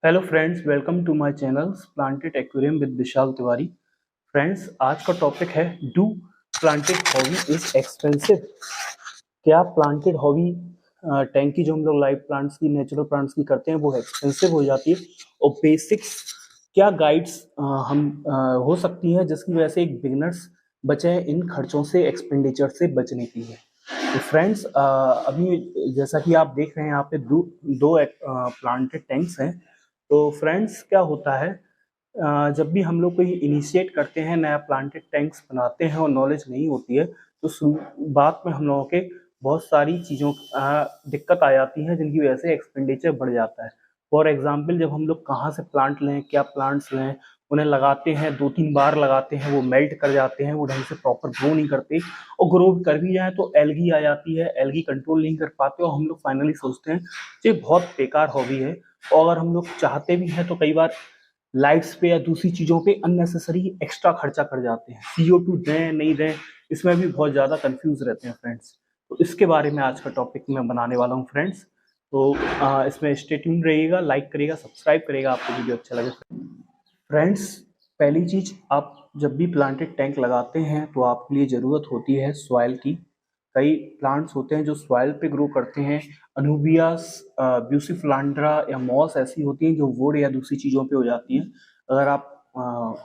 Hello friends, welcome to my channel planted aquarium with Vishal Tiwari. Friends, आज का topic है do planted hobby is expensive. क्या planted hobby tank की जो हम लोग लाइव प्लांट्स की नेचुरल प्लांट्स की करते हैं वो एक्सपेंसिव हो जाती है? और बेसिक्स क्या गाइड्स हम हो सकती हैं जिसकी वजह से एक बिगिनर्स बचे इन खर्चों से, एक्सपेंडिचर से बचने के लिए। तो फ्रेंड्स, अभी जैसा कि आप देख रहे हैं यहाँ पे दो प्लांटेड टैंक्स हैं। तो फ्रेंड्स, क्या होता है, जब भी हम लोग कोई इनिशिएट करते हैं, नया प्लांटेड टैंक्स बनाते हैं और नॉलेज नहीं होती है, तो शुरुआत में हम लोगों के बहुत सारी चीज़ों दिक्कत आ जाती है जिनकी वजह से एक्सपेंडिचर बढ़ जाता है। फॉर एग्जाम्पल, जब हम लोग कहाँ से प्लांट लें, क्या प्लांट्स लें, उन्हें लगाते हैं, 2-3 बार लगाते हैं, वो मेल्ट कर जाते हैं, वो ढंग से प्रॉपर ग्रो नहीं करते, और ग्रो कर भी जाए तो एल्गी आ जाती है, एल्गी कंट्रोल नहीं कर पाते, और हम लोग फाइनली सोचते हैं ये बहुत बेकार हॉबी है। और अगर हम लोग चाहते भी हैं तो कई बार लाइट्स पे या दूसरी चीज़ों पे अननेसेसरी एक्स्ट्रा खर्चा कर जाते हैं। CO2 दें नहीं दें, इसमें भी बहुत ज़्यादा कंफ्यूज रहते हैं फ्रेंड्स। तो इसके बारे में आज का टॉपिक मैं बनाने वाला हूँ फ्रेंड्स। तो इसमें स्टे ट्यून्ड रहिएगा, लाइक करिएगा, सब्सक्राइब करिएगा आपको वीडियो अच्छा लगे। फ्रेंड्स, पहली चीज़, आप जब भी प्लांटेड टैंक लगाते हैं तो आपके लिए ज़रूरत होती है सॉइल की। कई प्लांट्स होते हैं जो सॉइल पे ग्रो करते हैं। अनुबियास, ब्यूसीफिलांड्रा या मॉस ऐसी होती हैं जो वुड या दूसरी चीज़ों पे हो जाती हैं। अगर आप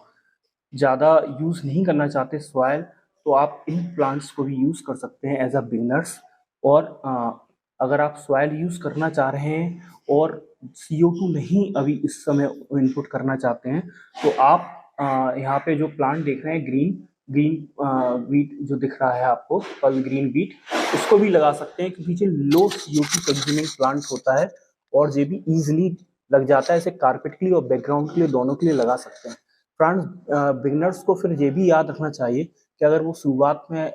ज़्यादा यूज़ नहीं करना चाहते सॉइल, तो आप इन प्लांट्स को भी यूज़ कर सकते हैं एज अ बिगनर्स। और अगर आप सॉइल यूज़ करना चाह रहे हैं और CO2 नहीं अभी इस समय इनपुट करना चाहते हैं, तो आप यहाँ पे जो प्लांट देख रहे हैं, ग्रीन ग्रीन वीट जो दिख रहा है आपको, पल ग्रीन वीट, उसको भी लगा सकते हैं क्योंकि ये लो CO2 कंज्यूमिंग प्लांट होता है और ये भी इजीली लग जाता है। इसे कारपेट के लिए और बैकग्राउंड के लिए, दोनों के लिए लगा सकते हैं। फ्रेंड्स, बिगनर्स को फिर ये भी याद रखना चाहिए कि अगर वो शुरुआत में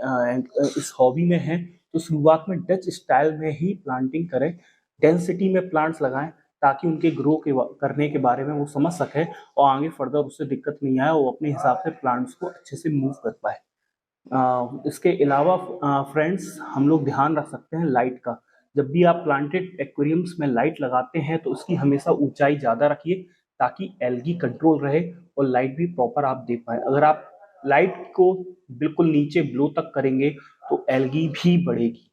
इस हॉबी में हैं तो शुरुआत में डच स्टाइल में ही प्लांटिंग करें, डेंसिटी में प्लांट्स लगाएं, ताकि उनके ग्रो करने के बारे में वो समझ सके और आगे फर्दर उससे दिक्कत नहीं आए, वो अपने हिसाब से प्लांट्स को अच्छे से मूव कर पाए। इसके अलावा फ्रेंड्स, हम लोग ध्यान रख सकते हैं लाइट का। जब भी आप प्लांटेड एक्वेरियम्स में लाइट लगाते हैं तो उसकी हमेशा ऊंचाई ज़्यादा रखिए, ताकि एल्गी कंट्रोल रहे और लाइट भी प्रॉपर आप दे पाए। अगर आप लाइट को बिल्कुल नीचे ब्लो तक करेंगे तो एल्गी भी बढ़ेगी।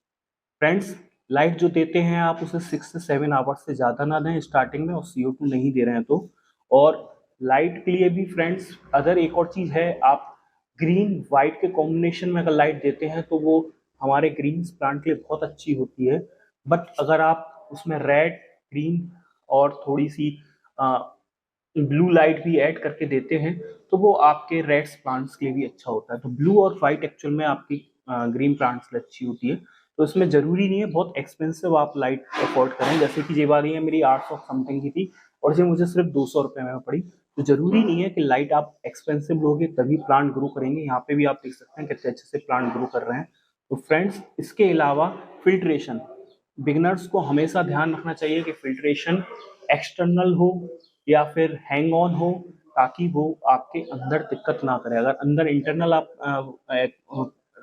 फ्रेंड्स, लाइट जो देते हैं आप उसे 6 से 7 आवर्स से ज़्यादा ना दें स्टार्टिंग में, और CO2 नहीं दे रहे हैं तो। और लाइट के लिए भी फ्रेंड्स, अगर एक और चीज़ है, आप ग्रीन वाइट के कॉम्बिनेशन में अगर लाइट देते हैं तो वो हमारे ग्रीन प्लांट के लिए बहुत अच्छी होती है। बट अगर आप उसमें रेड, ग्रीन और थोड़ी सी ब्लू लाइट भी ऐड करके देते हैं तो वो आपके रेड्स प्लांट्स के लिए भी अच्छा होता है। तो ब्लू और वाइट एक्चुअल में आपकी ग्रीन प्लांट्स के लिए अच्छी होती है। तो इसमें जरूरी नहीं है बहुत एक्सपेंसिव आप लाइट अफोर्ड करें। जैसे कि ये वाली है मेरी 800 समथिंग की थी और ये मुझे सिर्फ 200 रुपये में पड़ी। तो जरूरी नहीं है कि लाइट आप एक्सपेंसिव लोगे तभी प्लांट ग्रो करेंगे। यहाँ पे भी आप देख सकते हैं कितने अच्छे से प्लांट ग्रो कर रहे हैं। तो फ्रेंड्स, इसके अलावा फिल्ट्रेशन, बिगनर्स को हमेशा ध्यान रखना चाहिए कि फिल्ट्रेशन एक्सटर्नल हो या फिर हैंग ऑन हो, ताकि वो आपके अंदर दिक्कत ना करे। अगर अंदर इंटरनल आप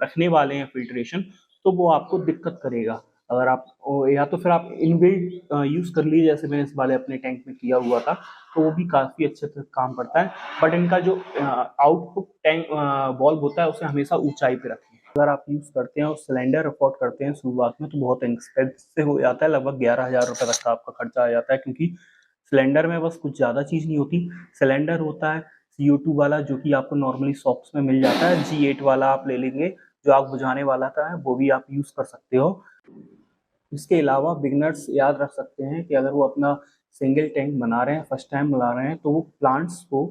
रखने वाले हैं फिल्ट्रेशन, तो वो आपको दिक्कत करेगा। अगर आप या तो फिर आप इनबिल्ट यूज कर लीजिए, जैसे मैंने इस वाले अपने टैंक में किया हुआ था, तो वो भी काफी अच्छे से काम करता है। बट इनका जो आउटपुट टैंक बल्ब होता है उसे हमेशा ऊंचाई पे रखें। अगर आप यूज करते हैं और सिलेंडर अफोर्ड करते हैं शुरुआत में, तो बहुत एक्सपेंसिव हो जाता है, लगभग 11,000 रुपये तक का आपका खर्चा आ जाता है। क्योंकि सिलेंडर में बस कुछ ज़्यादा चीज़ नहीं होती। सिलेंडर होता है CO2 वाला, जो कि आपको नॉर्मली शॉप्स में मिल जाता है। G8 वाला आप ले लेंगे, जो आग बुझाने वाला था, वो भी आप यूज़ कर सकते हो। इसके अलावा बिगनर्स याद रख सकते हैं कि अगर वो अपना सिंगल टैंक बना रहे हैं, फर्स्ट टाइम बना रहे हैं, तो वो प्लांट्स को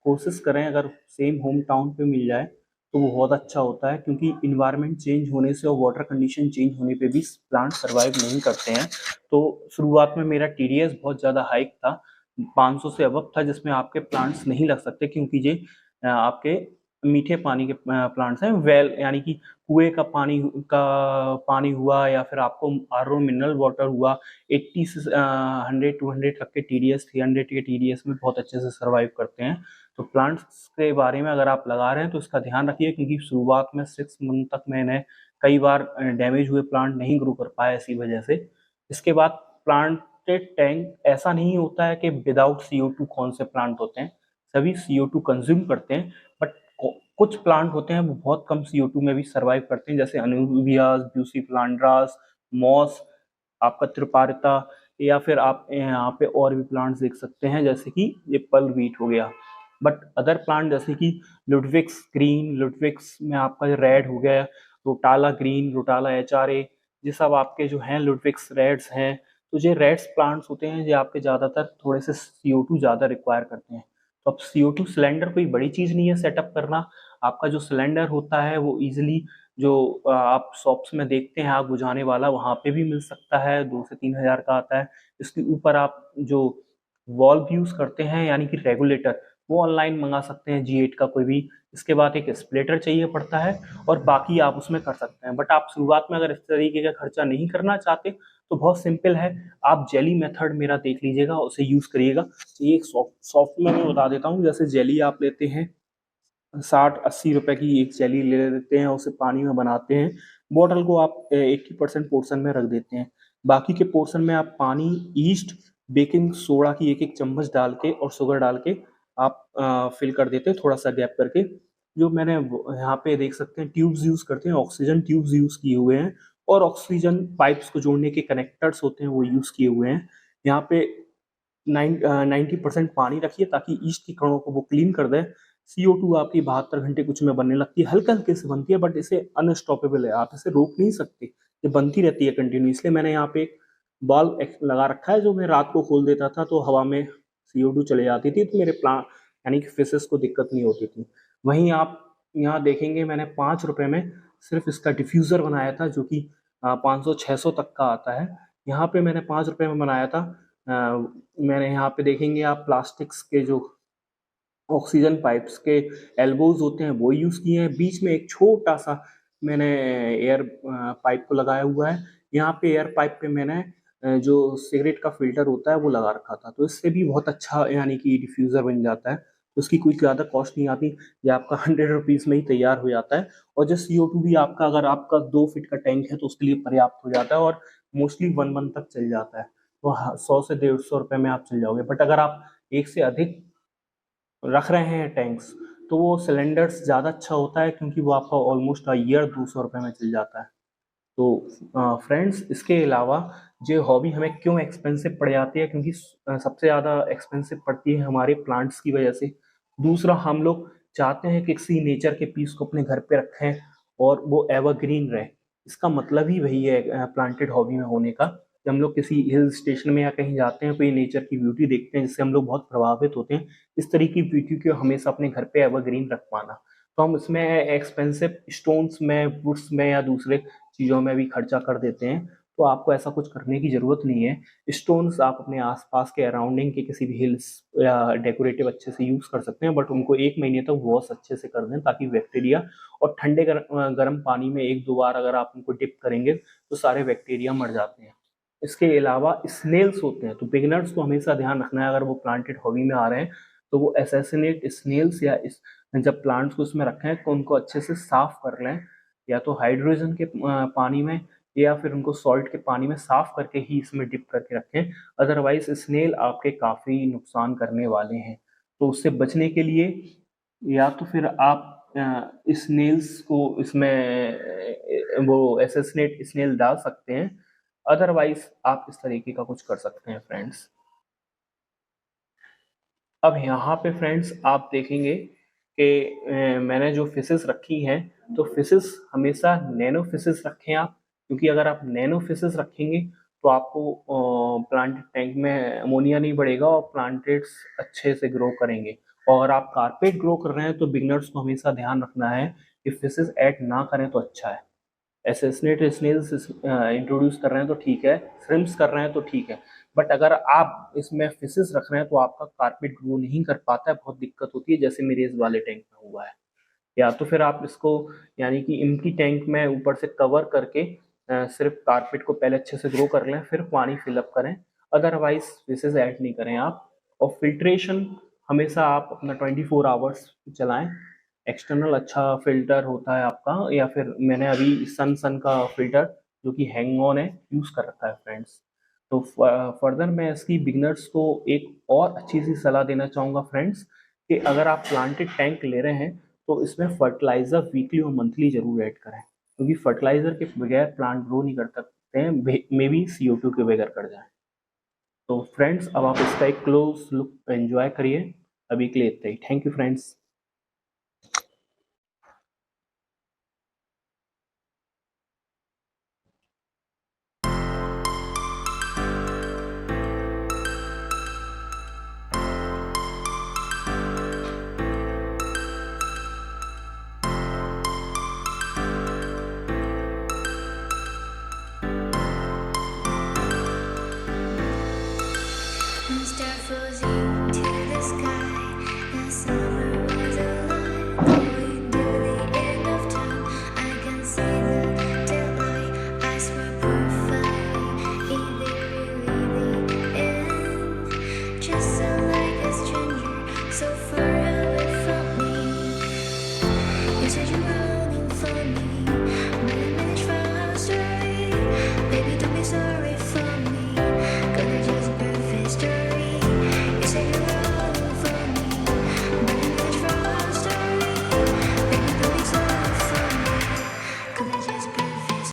कोशिश करें अगर सेम होम टाउन पे मिल जाए तो वो बहुत अच्छा होता है। क्योंकि इन्वायरमेंट चेंज होने से और वाटर कंडीशन चेंज होने पे भी प्लांट सर्वाइव नहीं करते हैं। तो शुरुआत में मेरा TDS बहुत ज़्यादा हाइक था, 500 से अबव था, जिसमें आपके प्लांट्स नहीं लग सकते, क्योंकि ये आपके मीठे पानी के प्लांट्स हैं। वेल यानी कि कुएं का पानी हुआ, या फिर आपको RO मिनरल वाटर हुआ। 80 से 100 200 तक के TDS, 300 के TDS में बहुत अच्छे से सर्वाइव करते हैं। तो प्लांट्स के बारे में अगर आप लगा रहे हैं तो इसका ध्यान रखिए, क्योंकि शुरुआत में 6 मंथ तक मैंने कई बार डैमेज हुए प्लांट नहीं ग्रो कर पाए इसी वजह से। इसके बाद प्लांट प्लांटेड टैंक ऐसा नहीं होता है कि विदाउट CO2 कौन से प्लांट होते हैं, सभी CO2 कंज्यूम करते हैं, बट कुछ प्लांट होते हैं वो बहुत कम CO2 में भी सर्वाइव करते हैं, जैसे अनुबियास, ब्यूसीफ्लांड्रास, मॉस, आपका त्रिपारिता, या फिर आप यहाँ पे और भी प्लांट्स देख सकते हैं जैसे कि ये पल वीट हो गया। बट अदर प्लांट जैसे कि लुडविक्स ग्रीन, लुडविक्स में आपका रेड हो गया, रोटाला ग्रीन, रोटाला HRA, ये सब आपके जो हैं लुडविक्स रेड्स हैं। तो ये रेड्स प्लांट्स होते हैं, ये आपके ज़्यादातर थोड़े से CO2 ज़्यादा रिक्वायर करते हैं। तो अब CO2 सिलेंडर कोई बड़ी चीज़ नहीं है सेटअप करना। आपका जो सिलेंडर होता है वो इजीली जो आप शॉप्स में देखते हैं आग बुझाने वाला, वहाँ पे भी मिल सकता है, 2 से 3 हज़ार का आता है। इसके ऊपर आप जो वॉल्व यूज़ करते हैं यानी कि रेगुलेटर, वो ऑनलाइन मंगा सकते हैं G8 का कोई भी। इसके बाद एक स्प्लिटर चाहिए पड़ता है और बाकी आप उसमें कर सकते हैं। बट आप शुरुआत में अगर इस तरीके का खर्चा नहीं करना चाहते तो बहुत सिंपल है, आप जेली मेथड मेरा देख लीजिएगा, उसे यूज़ करिएगा। तो ये एक सॉफ्ट में मैं बता देता हूँ, जैसे जेली आप लेते हैं 60-80 रुपए की एक जेली ले लेते हैं, उसे पानी में बनाते हैं, बॉटल को आप 80% पोर्शन में रख देते हैं, बाकी के पोर्शन में आप पानी, ईस्ट, बेकिंग सोडा की एक एक चम्मच डाल के और शुगर डाल के आप फिल कर देते हैं थोड़ा सा गैप करके। जो मैंने यहाँ पे देख सकते हैं ट्यूब्स यूज़ करते हैं, ऑक्सीजन ट्यूब्स यूज़ किए हुए हैं और ऑक्सीजन पाइप्स को जोड़ने के कनेक्टर्स होते हैं वो यूज़ किए हुए हैं। यहाँ पे 90% पानी रखिए ताकि ईस्ट की कणों को वो क्लीन कर दे। CO2 आपकी 72 घंटे कुछ में बनने लगती है, हल्के हल्के से बनती है, बट इसे अनस्टॉपेबल है, आप इसे रोक नहीं सकते, ये बनती रहती है कंटिन्यू। इसलिए मैंने यहाँ पे बल्ब लगा रखा है, जो मैं रात को खोल देता था तो हवा में CO2 चले जाती थी, तो मेरे प्लांट यानी कि फिशेस को दिक्कत नहीं होती थी। वहीं आप यहाँ देखेंगे मैंने 5 रुपए में सिर्फ इसका डिफ्यूज़र बनाया था, जो कि 500-600 तक का आता है। यहाँ पे मैंने 5 रुपए में बनाया था। मैंने यहाँ पे देखेंगे आप प्लास्टिक्स के जो ऑक्सीजन पाइप्स के एल्बोज होते हैं वो यूज़ किए हैं, बीच में एक छोटा सा मैंने एयर पाइप को लगाया हुआ है। यहाँ पे एयर पाइप पे मैंने जो सिगरेट का फिल्टर होता है वो लगा रखा था, तो इससे भी बहुत अच्छा यानी कि डिफ्यूज़र बन जाता है। उसकी कोई ज़्यादा कॉस्ट नहीं आती, ये आपका 100 रुपीज़ में ही तैयार हो जाता है। और जो CO2 भी आपका, अगर आपका 2 फीट का टैंक है तो उसके लिए पर्याप्त हो जाता है और मोस्टली 1 मंथ तक चल जाता है। तो 100 से 150 रुपए में आप चल जाओगे। बट अगर आप एक से अधिक रख रहे हैं टैंक्स, तो वो सिलेंडर्स ज़्यादा अच्छा होता है, क्योंकि वो आपका ऑलमोस्ट ईयर 200 रुपये में चल जाता है। तो फ्रेंड्स, इसके अलावा ये हॉबी हमें क्यों एक्सपेंसिव पड़ जाती है, क्योंकि सबसे ज़्यादा एक्सपेंसिव पड़ती है हमारे प्लांट्स की वजह से। दूसरा, हम लोग चाहते हैं कि किसी नेचर के पीस को अपने घर पे रखें और वो एवरग्रीन रहे। इसका मतलब ही वही है प्लांटेड हॉबी में होने का, कि हम लोग किसी हिल स्टेशन में या कहीं जाते हैं, कोई नेचर की ब्यूटी देखते हैं जिससे हम लोग बहुत प्रभावित होते हैं, इस तरह की ब्यूटी को हमेशा अपने घर पे एवरग्रीन रख पाना। तो हम इसमें एक्सपेंसिव स्टोन्स में, वुड्स में या दूसरे चीज़ों में भी खर्चा कर देते हैं। तो आपको ऐसा कुछ करने की ज़रूरत नहीं है। स्टोन्स आप अपने आसपास के अराउंडिंग के किसी भी हिल्स या डेकोरेटिव अच्छे से यूज़ कर सकते हैं, बट उनको 1 महीने तक वॉश अच्छे से कर दें, ताकि बैक्टीरिया, और ठंडे गर्म पानी में 1-2 बार अगर आप उनको डिप करेंगे तो सारे बैक्टीरिया मर जाते हैं। इसके अलावा स्नेल्स होते हैं, तो बिगिनर्स को हमेशा ध्यान रखना है, अगर वो प्लांटेड हॉबी में आ रहे हैं तो वो असैसिनेट स्नेल्स या जब प्लांट्स को उसमें रखें तो उनको अच्छे से साफ कर लें, या तो हाइड्रोजन के पानी में, या फिर उनको सॉल्ट के पानी में साफ करके ही इसमें डिप करके रखें। अदरवाइज स्नेल आपके काफ़ी नुकसान करने वाले हैं। तो उससे बचने के लिए या तो फिर आप स्नेल्स को इसमें वो एसेसिनेट स्नेल डाल सकते हैं, अदरवाइज आप इस तरीके का कुछ कर सकते हैं फ्रेंड्स। अब यहाँ पे फ्रेंड्स आप देखेंगे कि मैंने जो फिशेस रखी हैं, तो फिशेस हमेशा नैनो फिशेस रखें आप, क्योंकि अगर आप नैनो फिशेस रखेंगे तो आपको प्लांटेड टैंक में अमोनिया नहीं बढ़ेगा और प्लांटेड्स अच्छे से ग्रो करेंगे। और अगर आप कारपेट ग्रो कर रहे हैं तो बिगनर्स को हमेशा ध्यान रखना है कि फिशेस ऐड ना करें तो अच्छा है। एसेसनेट स्नेल्स इंट्रोड्यूस कर रहे हैं तो ठीक है, श्रिम्प्स कर रहे हैं तो ठीक है, बट अगर आप इसमें फिशेस रख रहे हैं तो आपका कारपेट ग्रो नहीं कर पाता है, बहुत दिक्कत होती है, जैसे मेरे इस वाले टैंक में हुआ है। या तो फिर आप इसको यानी कि एम्प्टी टैंक में ऊपर से कवर करके सिर्फ कारपेट को पहले अच्छे से ग्रो कर लें, फिर पानी फिलअप करें, अदरवाइज फिशेस ऐड नहीं करें आप। और फिल्ट्रेशन हमेशा आप अपना 24 आवर्स चलाएं। एक्सटर्नल अच्छा फिल्टर होता है आपका, या फिर मैंने अभी सन का फिल्टर जो कि हैंग ऑन है यूज़ कर रखा है फ्रेंड्स। तो फर्दर मैं इसकी बिगनर्स को एक और अच्छी सी सलाह देना चाहूँगा फ्रेंड्स, कि अगर आप प्लांटेड टैंक ले रहे हैं तो इसमें फर्टिलाइज़र वीकली और मंथली जरूर ऐड करें, क्योंकि फर्टिलाइज़र के बगैर प्लांट ग्रो नहीं कर सकते हैं, मे बी CO2 के बगैर कर जाए। तो फ्रेंड्स अब आप इसका एक क्लोज लुक एंजॉय करिए। अभी के लिए इतना ही। Thank you friends. One star flows into the sky. The summer was alive, going to the end of time. I can see the daylight. I swear perfectly, is it really the end? Just so like a stranger, so far away from me. You said you were